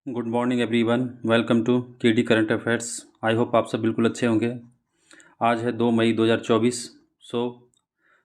Good morning everyone. Welcome to KD current affairs. I hope आप सब बिल्कुल अच्छे होंगे। आज है 2 मई 2024। सो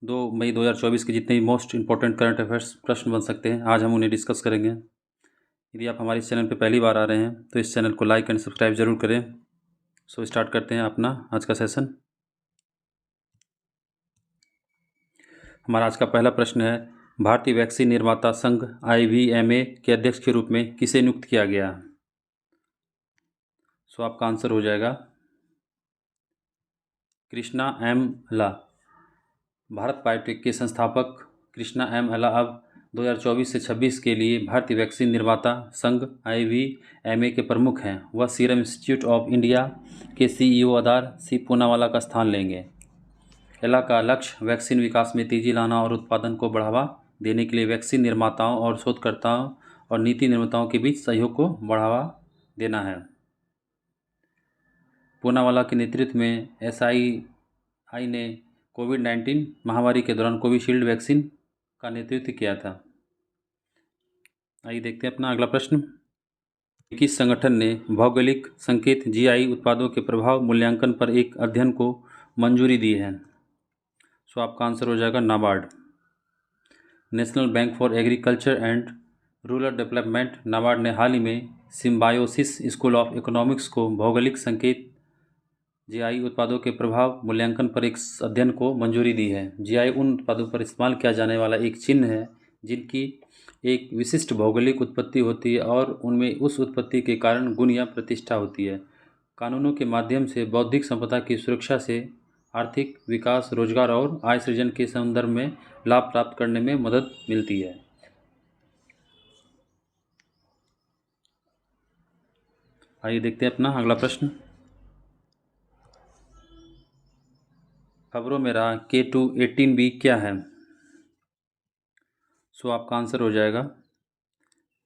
2 मई 2024 के जितने भी मोस्ट इंपॉर्टेंट करंट अफेयर्स प्रश्न बन सकते हैं आज हम उन्हें डिस्कस करेंगे। यदि आप हमारे इस चैनल पर पहली बार आ रहे हैं तो इस चैनल को लाइक एंड सब्सक्राइब ज़रूर करें। सो स्टार्ट करते हैं अपना आज का सेशन। हमारा आज का पहला प्रश्न है, भारतीय वैक्सीन निर्माता संघ IVMA के अध्यक्ष के रूप में किसे नियुक्त किया गया? सो आपका आंसर हो जाएगा कृष्णा M. अल्ला। भारत बायोटेक के संस्थापक कृष्णा M. अल्ला अब 2024 से 26 के लिए भारतीय वैक्सीन निर्माता संघ IVMA के प्रमुख हैं। वह सीरम इंस्टीट्यूट ऑफ इंडिया के CEO आधार सी पूनावाला का स्थान लेंगे। अल्ला का लक्ष्य वैक्सीन विकास में तेजी लाना और उत्पादन को बढ़ावा देने के लिए वैक्सीन निर्माताओं और शोधकर्ताओं और नीति निर्माताओं के बीच सहयोग को बढ़ावा देना है। पूनावाला के नेतृत्व में SII ने कोविड-19 महामारी के दौरान कोविशील्ड वैक्सीन का नेतृत्व किया था। आइए देखते हैं अपना अगला प्रश्न। किस संगठन ने भौगोलिक संकेत GI उत्पादों के प्रभाव मूल्यांकन पर एक अध्ययन को मंजूरी दी है? सो आपका आंसर हो जाएगा NABARD. National bank for agriculture and rural development NABARD ने हाल ही में सिम्बायोसिस स्कूल ऑफ इकोनॉमिक्स को भौगोलिक संकेत GI उत्पादों के प्रभाव मूल्यांकन पर एक अध्ययन को मंजूरी दी है। GI उन उत्पादों पर इस्तेमाल किया जाने वाला एक चिन्ह है जिनकी एक विशिष्ट भौगोलिक उत्पत्ति होती है और उनमें उस उत्पत्ति के कारण गुण या प्रतिष्ठा होती है। कानूनों के माध्यम से बौद्धिक संपदा की सुरक्षा से आर्थिक विकास, रोजगार और आय सृजन के संदर्भ में लाभ प्राप्त करने में मदद मिलती है। आइए देखते हैं अपना अगला प्रश्न। खबरों में रहा K2-18b क्या है? सो आपका आंसर हो जाएगा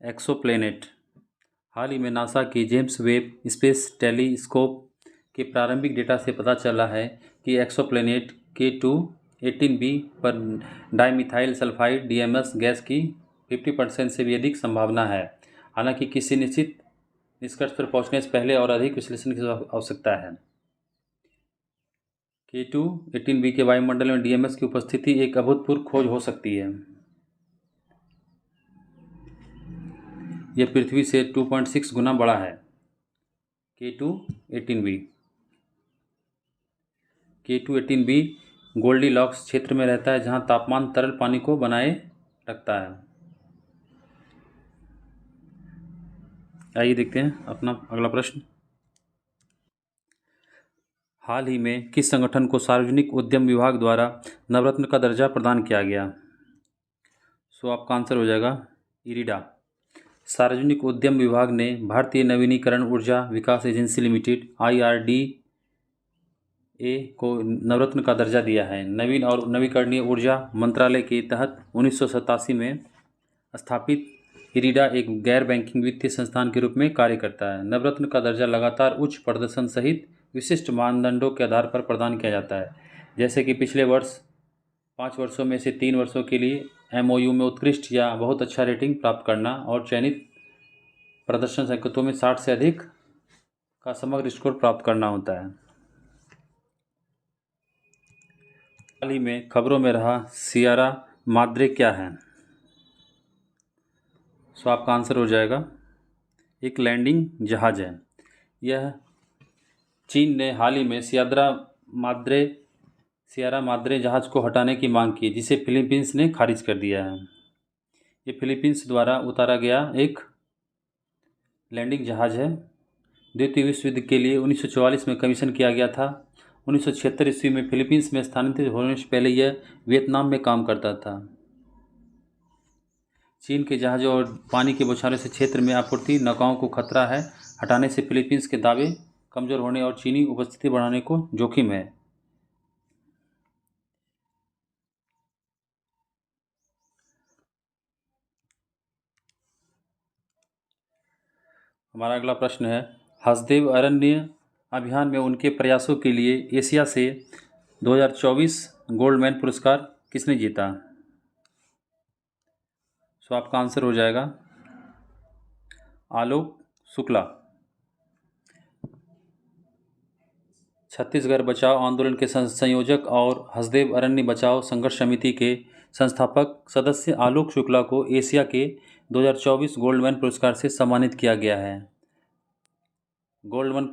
एक्सोप्लैनेट। हाल ही में नासा के जेम्स वेब स्पेस टेलीस्कोप के प्रारंभिक डेटा से पता चला है कि एक्सोप्लैनेट K2-18b पर डाइमिथाइल सल्फाइड DMS गैस की 50% से भी अधिक संभावना है। हालांकि किसी निश्चित निष्कर्ष पर पहुंचने से पहले और अधिक विश्लेषण की आवश्यकता है। K2-18b के वायुमंडल में DMS की उपस्थिति एक अभूतपूर्व खोज हो सकती है। यह पृथ्वी से 2.6 गुना बड़ा है। K2-18b K2-18b गोल्डीलॉक्स क्षेत्र में रहता है जहां तापमान तरल पानी को बनाए रखता है। आइए देखते हैं अपना अगला प्रश्न। हाल ही में किस संगठन को सार्वजनिक उद्यम विभाग द्वारा नवरत्न का दर्जा प्रदान किया गया? सो आपका आंसर हो जाएगा इरिडा। सार्वजनिक उद्यम विभाग ने भारतीय नवीनीकरण ऊर्जा विकास एजेंसी लिमिटेड IRDA को नवरत्न का दर्जा दिया है। नवीन और नवीकरणीय ऊर्जा मंत्रालय के तहत 1987 में स्थापित इरिडा एक गैर बैंकिंग वित्तीय संस्थान के रूप में कार्य करता है। नवरत्न का दर्जा लगातार उच्च प्रदर्शन सहित विशिष्ट मानदंडों के आधार पर प्रदान किया जाता है, जैसे कि पिछले वर्ष 5 वर्षों में से 3 वर्षों के लिए MOU में उत्कृष्ट या बहुत अच्छा रेटिंग प्राप्त करना और चयनित प्रदर्शन संकेतों में 60 से अधिक का समग्र स्कोर प्राप्त करना होता है। हाल ही में खबरों में रहा सियरा माद्रे क्या है? सो आपका आंसर हो जाएगा एक लैंडिंग जहाज है। यह चीन ने हाल ही में सियरा माद्रे जहाज को हटाने की मांग की, जिसे फिलीपींस ने खारिज कर दिया है। ये फिलीपींस द्वारा उतारा गया एक लैंडिंग जहाज है। द्वितीय विश्व युद्ध के लिए 1944 में कमीशन किया गया था। 1976 ईस्वी में फिलीपींस में स्थानांतरित होने से पहले यह वियतनाम में काम करता था। चीन के जहाज़ों और पानी के बौछारों से क्षेत्र में आपूर्ति नौकाओं को खतरा है। हटाने से फिलीपींस के दावे कमज़ोर होने और चीनी उपस्थिति बढ़ाने को जोखिम है। हमारा अगला प्रश्न है, हसदेव अरण्य अभियान में उनके प्रयासों के लिए एशिया से 2024 गोल्डमैन पुरस्कार किसने जीता? सो आपका आंसर हो जाएगा आलोक शुक्ला। छत्तीसगढ़ बचाओ आंदोलन के संयोजक और हसदेव अरण्य बचाओ संघर्ष समिति के संस्थापक सदस्य आलोक शुक्ला को एशिया के 2024 गोल्डमैन पुरस्कार से सम्मानित किया गया है। गोल्डमैन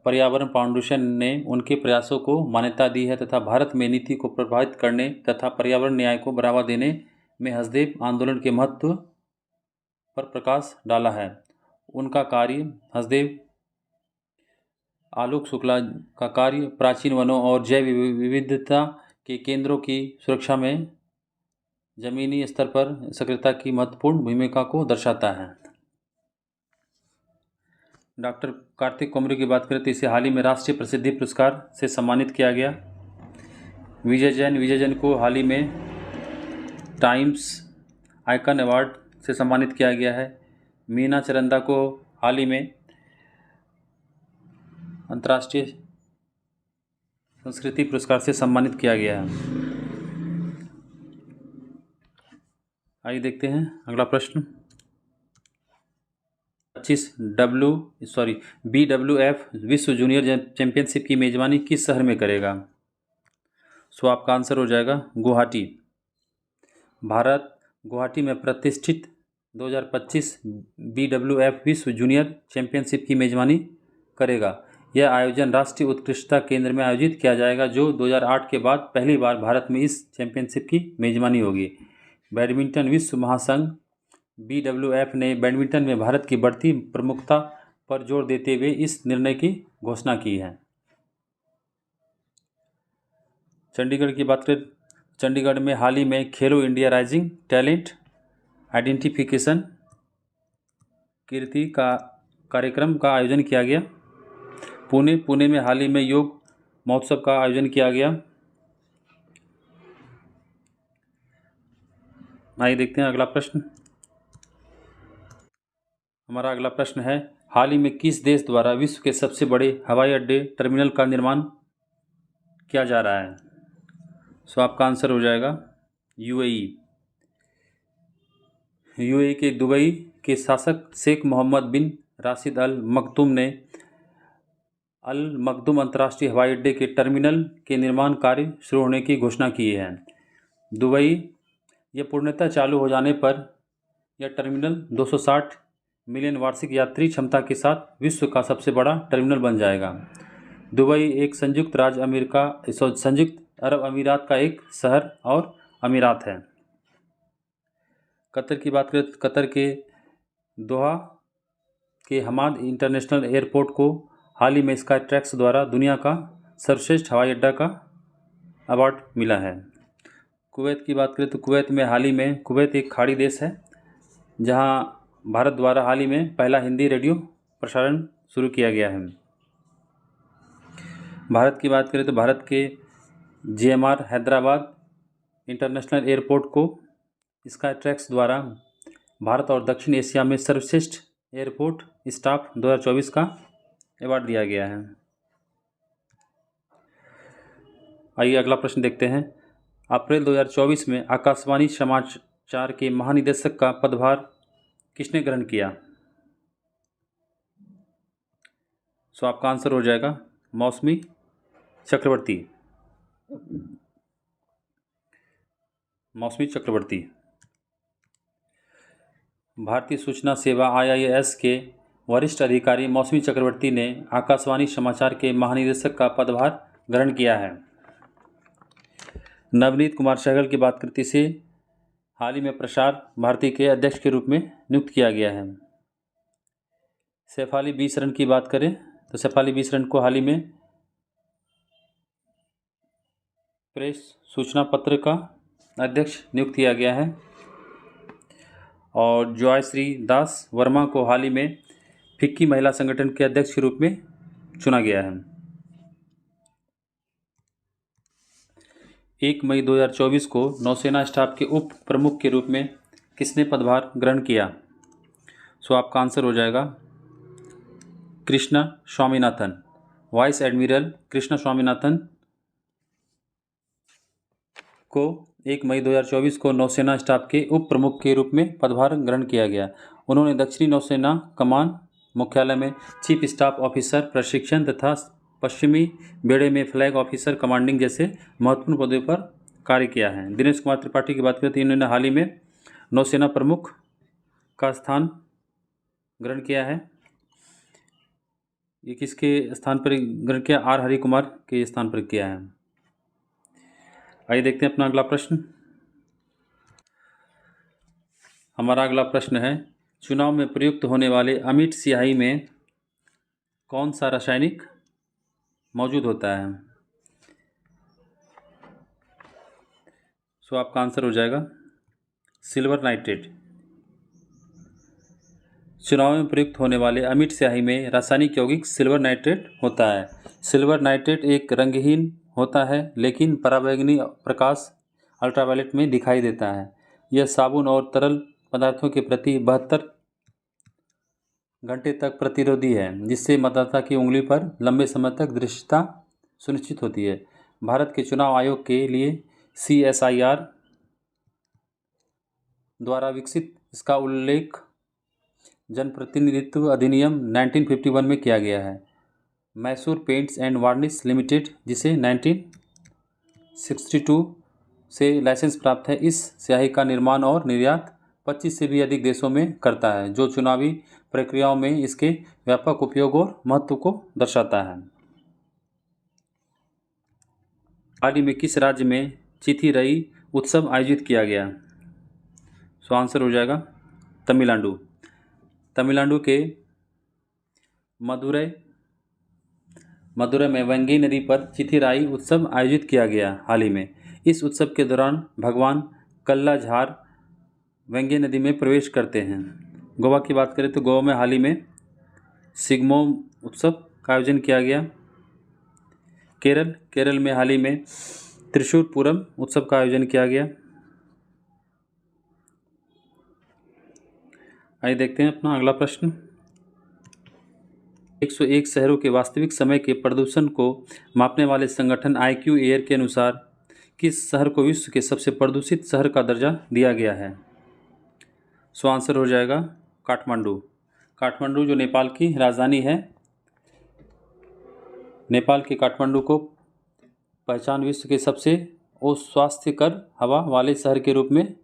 पर्यावरण फाउंडेशन ने उनके प्रयासों को मान्यता दी है तथा भारत में नीति को प्रभावित करने तथा पर्यावरण न्याय को बढ़ावा देने में हसदेव आंदोलन के महत्व पर प्रकाश डाला है। उनका कार्य हसदेव आलोक शुक्ला का कार्य प्राचीन वनों और जैव विविधता के केंद्रों की सुरक्षा में जमीनी स्तर पर सक्रियता की महत्वपूर्ण भूमिका को दर्शाता है। डॉक्टर कार्तिक कुमरे की बात करें तो इसे हाल ही में राष्ट्रीय प्रसिद्धि पुरस्कार से सम्मानित किया गया। विजय जैन को हाल ही में टाइम्स आइकन अवार्ड से सम्मानित किया गया है। मीना चरंदा को हाल ही में अंतर्राष्ट्रीय संस्कृति पुरस्कार से सम्मानित किया गया है। आइए देखते हैं अगला प्रश्न। BWF विश्व जूनियर चैंपियनशिप की मेजबानी किस शहर में करेगा? सो आपका आंसर हो जाएगा गुवाहाटी। भारत गुवाहाटी में प्रतिष्ठित 2025 BWF विश्व जूनियर चैंपियनशिप की मेजबानी करेगा। यह आयोजन राष्ट्रीय उत्कृष्टता केंद्र में आयोजित किया जाएगा, जो 2008 के बाद पहली बार भारत में इस चैंपियनशिप की मेजबानी होगी। बैडमिंटन विश्व महासंघ BWF ने बैडमिंटन में भारत की बढ़ती प्रमुखता पर जोर देते हुए इस निर्णय की घोषणा की है। चंडीगढ़ की बात करें, चंडीगढ़ में हाल ही में खेलो इंडिया राइजिंग टैलेंट आइडेंटिफिकेशन कीर्ति का कार्यक्रम का आयोजन किया गया। पुणे में हाल ही में योग महोत्सव का आयोजन किया गया। आइए देखते हैं अगला प्रश्न। हमारा अगला प्रश्न है, हाल ही में किस देश द्वारा विश्व के सबसे बड़े हवाई अड्डे टर्मिनल का निर्माण किया जा रहा है? सो आपका आंसर हो जाएगा यूएई के दुबई के शासक शेख मोहम्मद बिन राशिद अल मखदूम ने अल मखदूम अंतर्राष्ट्रीय हवाई अड्डे के टर्मिनल के निर्माण कार्य शुरू होने की घोषणा की है। दुबई यह पूर्णतः चालू हो जाने पर यह टर्मिनल 260 मिलियन वार्षिक यात्री क्षमता के साथ विश्व का सबसे बड़ा टर्मिनल बन जाएगा। दुबई एक संयुक्त अरब अमीरात का एक शहर और अमीरात है। कतर की बात करें तो कतर के दोहा के हमाद इंटरनेशनल एयरपोर्ट को हाल ही में स्काई ट्रैक्स द्वारा दुनिया का सर्वश्रेष्ठ हवाई अड्डा का अवार्ड मिला है। कुवैत की बात करें तो कुवैत में हाल ही में कुवैत एक खाड़ी देश है, जहां भारत द्वारा हाल ही में पहला हिंदी रेडियो प्रसारण शुरू किया गया है। भारत की बात करें तो भारत के GMR हैदराबाद इंटरनेशनल एयरपोर्ट को स्काई ट्रैक्स द्वारा भारत और दक्षिण एशिया में सर्वश्रेष्ठ एयरपोर्ट स्टाफ 2024 का अवार्ड दिया गया है। आइए अगला प्रश्न देखते हैं। अप्रैल 2024 में आकाशवाणी समाचार के महानिदेशक का पदभार किसने ग्रहण किया? सो आपका आंसर हो जाएगा मौसमी चक्रवर्ती। भारतीय सूचना सेवा IIS के वरिष्ठ अधिकारी मौसमी चक्रवर्ती ने आकाशवाणी समाचार के महानिदेशक का पदभार ग्रहण किया है। नवनीत कुमार सहगल की बात करते से हाल ही में प्रसार भारती के अध्यक्ष के रूप में नियुक्त किया गया है। शेफाली बी शरण की बात करें तो शेफाली बी शरण को हाल ही में प्रेस सूचना पत्र का अध्यक्ष नियुक्त किया गया है। और जॉयश्री दास वर्मा को हाल ही में फिक्की महिला संगठन के अध्यक्ष के रूप में चुना गया है। 1 मई 2024 को नौसेना स्टाफ के उप प्रमुख के रूप में किसने पदभार ग्रहण किया? सो आपका आंसर हो जाएगा कृष्णा स्वामीनाथन। वाइस एडमिरल कृष्णा स्वामीनाथन को 1 मई 2024 को नौसेना स्टाफ के उप प्रमुख के रूप में पदभार ग्रहण किया गया। उन्होंने दक्षिणी नौसेना कमान मुख्यालय में चीफ स्टाफ ऑफिसर प्रशिक्षण तथा पश्चिमी बेड़े में फ्लैग ऑफिसर कमांडिंग जैसे महत्वपूर्ण पदों पर कार्य किया है। दिनेश कुमार त्रिपाठी की बात करें तो इन्होंने हाल ही में नौसेना प्रमुख का स्थान ग्रहण किया है। ये किसके स्थान पर ग्रहण किया? आर हरि कुमार के स्थान पर किया है। आइए देखते हैं अपना अगला प्रश्न। हमारा अगला प्रश्न है, चुनाव में प्रयुक्त होने वाले अमिट स्याही में कौन सा रासायनिक मौजूद होता है? सो आपका आंसर हो जाएगा सिल्वर नाइट्रेट। चुनाव में प्रयुक्त होने वाले अमिट स्याही में रासायनिक यौगिक सिल्वर नाइट्रेट होता है। सिल्वर नाइट्रेट एक रंगहीन होता है लेकिन पराबैंगनी प्रकाश अल्ट्रावायलेट में दिखाई देता है। यह साबुन और तरल पदार्थों के प्रति 72 घंटे तक प्रतिरोधी है, जिससे मतदाता की उंगली पर लंबे समय तक दृश्यता सुनिश्चित होती है। भारत के चुनाव आयोग के लिए CSIR द्वारा विकसित इसका उल्लेख जनप्रतिनिधित्व अधिनियम 1951 में किया गया है। Mysore paints and varnish limited, जिसे 1962 से लाइसेंस प्राप्त है, इस स्याही का निर्माण और निर्यात 25 से भी अधिक देशों में करता है, जो चुनावी प्रक्रियाओं में इसके व्यापक उपयोग और महत्व को दर्शाता है। हाल ही में किस राज्य में चिथिरई उत्सव आयोजित किया गया? सो आंसर हो जाएगा तमिलनाडु। तमिलनाडु के मदुरै में वेंगई नदी पर चिथिराई उत्सव आयोजित किया गया हाल ही में। इस उत्सव के दौरान भगवान कल्लाझार वेंगई नदी में प्रवेश करते हैं। गोवा की बात करें तो गोवा में हाल ही में सिग्मो उत्सव का आयोजन किया गया। केरल में हाल ही में त्रिशूर पूरम उत्सव का आयोजन किया गया। आइए देखते हैं अपना अगला प्रश्न। 101 शहरों के वास्तविक समय के प्रदूषण को मापने वाले संगठन IQ एयर के अनुसार किस शहर को विश्व के सबसे प्रदूषित शहर का दर्जा दिया गया है? सो आंसर हो जाएगा काठमांडू। काठमांडू जो नेपाल की राजधानी है, नेपाल के काठमांडू को पहचान विश्व के सबसे अस्वास्थ्यकर हवा वाले शहर के रूप में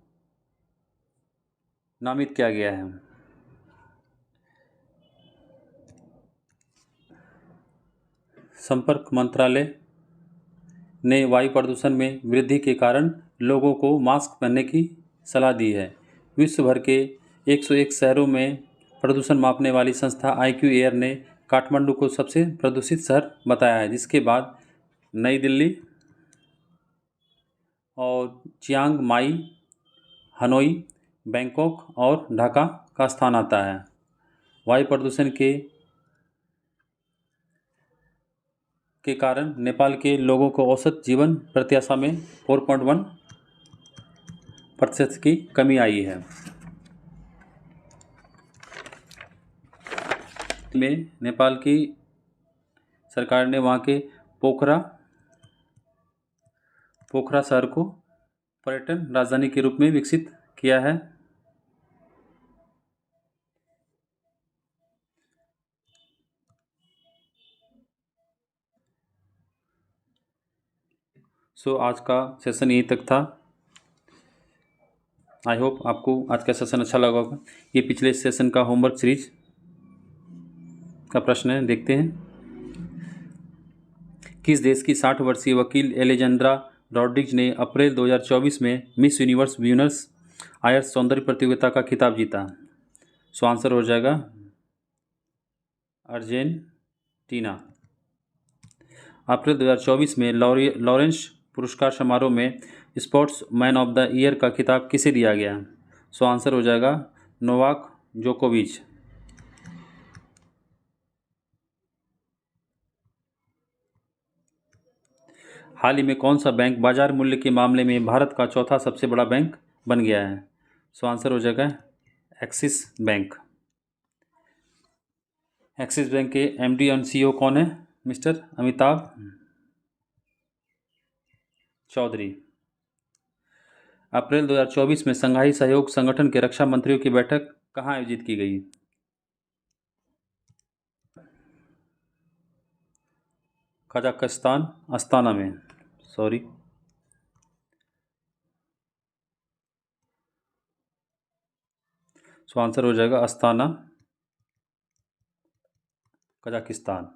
नामित किया गया है। संपर्क मंत्रालय ने वायु प्रदूषण में वृद्धि के कारण लोगों को मास्क पहनने की सलाह दी है। विश्व भर के 101 शहरों में प्रदूषण मापने वाली संस्था IQ एयर ने काठमांडू को सबसे प्रदूषित शहर बताया है, जिसके बाद नई दिल्ली और चियांग माई, हनोई, बैंकॉक और ढाका का स्थान आता है। वायु प्रदूषण के कारण नेपाल के लोगों को औसत जीवन प्रत्याशा में 4.1% की कमी आई है। में नेपाल की सरकार ने वहाँ के पोखरा शहर को पर्यटन राजधानी के रूप में विकसित किया है। सो आज का सेशन यहीं तक था। आई होप आपको आज का सेशन अच्छा लगा होगा। ये पिछले सेशन का होमवर्क सीरीज का प्रश्न है, देखते हैं। किस देश की 60 वर्षीय वकील एलेजेंड्रा रॉड्रिग्ज ने अप्रैल 2024 में मिस यूनिवर्स ब्यूनस आयर्स सौंदर्य प्रतियोगिता का खिताब जीता? सो आंसर हो जाएगा अर्जेंटीना। अप्रैल 2024 में लॉरेंस पुरस्कार समारोह में sports man of the year का खिताब किसे दिया गया? सो आंसर हो जाएगा नोवाक जोकोविच। हाल ही में कौन सा बैंक बाजार मूल्य के मामले में भारत का चौथा सबसे बड़ा बैंक बन गया है? सो आंसर हो जाएगा एक्सिस बैंक। एक्सिस बैंक के MD और CEO कौन है? मिस्टर अमिताभ चौधरी। अप्रैल 2024 में संघाई सहयोग संगठन के रक्षा मंत्रियों की बैठक कहाँ आयोजित की गई? कजाकिस्तान, अस्ताना में, सॉरी। सो आंसर हो जाएगा अस्ताना, कजाकिस्तान।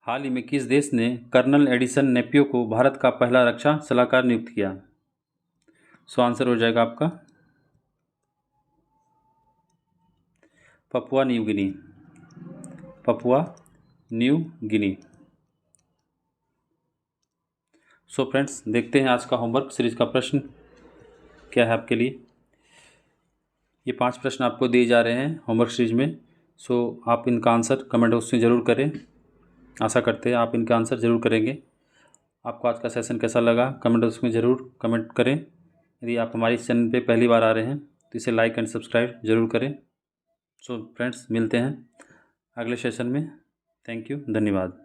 हाल ही में किस देश ने कर्नल एडिसन नेपियो को भारत का पहला रक्षा सलाहकार नियुक्त किया? सो आंसर हो जाएगा आपका Papua New Guinea, Papua New Guinea. So friends, देखते हैं आज का होमवर्क सीरीज का प्रश्न क्या है आपके लिए। ये 5 प्रश्न आपको दिए जा रहे हैं होमवर्क सीरीज में। सो आप इनका आंसर कमेंट बॉक्स में ज़रूर करें। आशा करते हैं आप इनका आंसर ज़रूर करेंगे। आपको आज का सेशन कैसा लगा कमेंट बॉक्स में ज़रूर कमेंट करें। यदि आप हमारे इस चैनल पे पहली बार आ रहे हैं तो इसे लाइक एंड सब्सक्राइब ज़रूर करें। सो फ्रेंड्स, मिलते हैं अगले सेशन में। थैंक यू, धन्यवाद।